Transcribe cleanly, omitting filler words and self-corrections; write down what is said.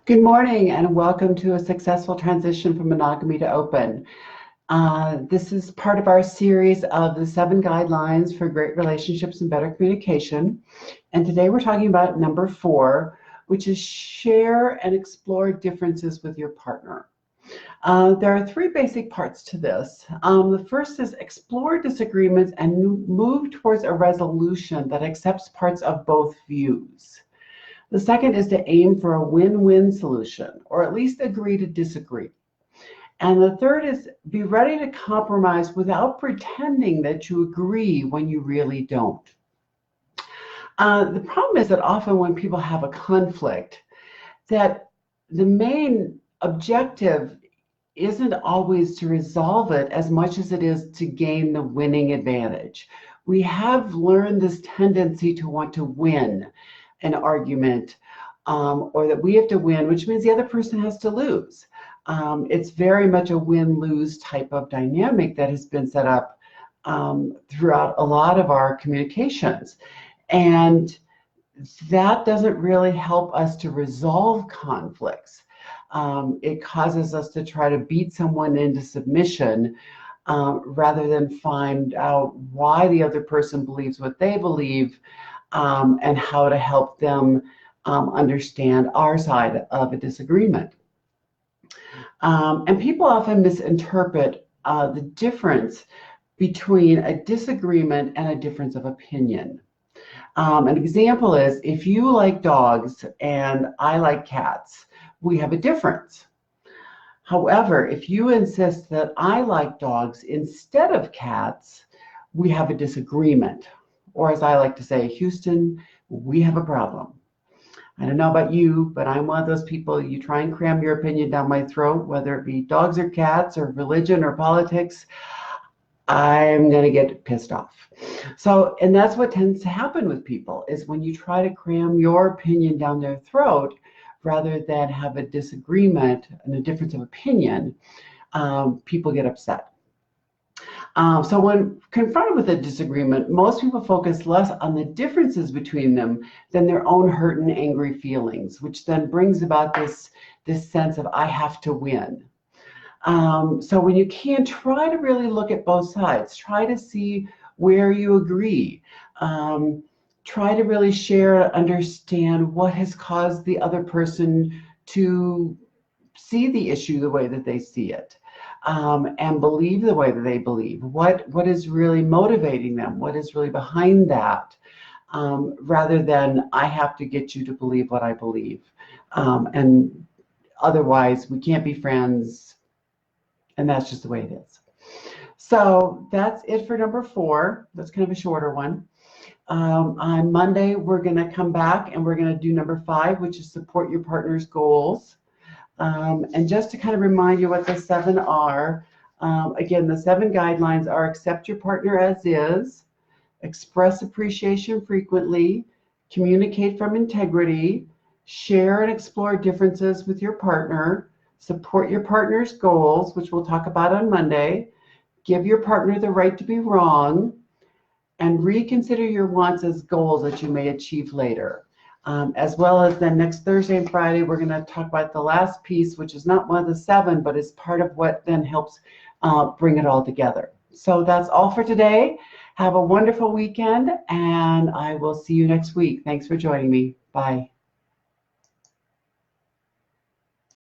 Good morning and welcome to a successful transition from monogamy to open. This is part of our series of the 7 guidelines for great relationships and better communication. And today we're talking about number 4, which is share and explore differences with your partner. There are 3 basic parts to this. The first is explore disagreements and move towards a resolution that accepts parts of both views. The second is to aim for a win-win solution, or at least agree to disagree. And the third is be ready to compromise without pretending that you agree when you really don't. The problem is that often when people have a conflict, that the main objective isn't always to resolve it as much as it is to gain the winning advantage. We have learned this tendency to want to win an argument, or that we have to win, which means the other person has to lose. It's very much a win-lose type of dynamic that has been set up throughout a lot of our communications. And that doesn't really help us to resolve conflicts. It causes us to try to beat someone into submission rather than find out why the other person believes what they believe, and how to help them understand our side of a disagreement. And people often misinterpret the difference between a disagreement and a difference of opinion. An example is if you like dogs and I like cats, we have a difference. However, if you insist that I like dogs instead of cats, we have a disagreement. Or as I like to say, Houston, we have a problem. I don't know about you, but I'm one of those people, you try and cram your opinion down my throat, whether it be dogs or cats or religion or politics, I'm going to get pissed off. So, and that's what tends to happen with people, is when you try to cram your opinion down their throat, rather than have a disagreement and a difference of opinion, people get upset. So when confronted with a disagreement, most people focus less on the differences between them than their own hurt and angry feelings, which then brings about this sense of I have to win. So when you can, try to really look at both sides. Try to see where you agree. Try to really share, understand what has caused the other person to see the issue the way that they see it. And believe the way that they believe. What is really motivating them? What is really behind that? Rather than I have to get you to believe what I believe. And otherwise we can't be friends. And that's just the way it is. So that's it for number 4. That's kind of a shorter one. On Monday, we're going to come back and we're going to do number 5, which is support your partner's goals. And just to kind of remind you what the 7 are, again, the 7 guidelines are accept your partner as is, express appreciation frequently, communicate from integrity, share and explore differences with your partner, support your partner's goals, which we'll talk about on Monday, give your partner the right to be wrong, and reconsider your wants as goals that you may achieve later. As well as then next Thursday and Friday, we're going to talk about the last piece, which is not one of the 7, but is part of what then helps bring it all together. So that's all for today. Have a wonderful weekend, and I will see you next week. Thanks for joining me. Bye.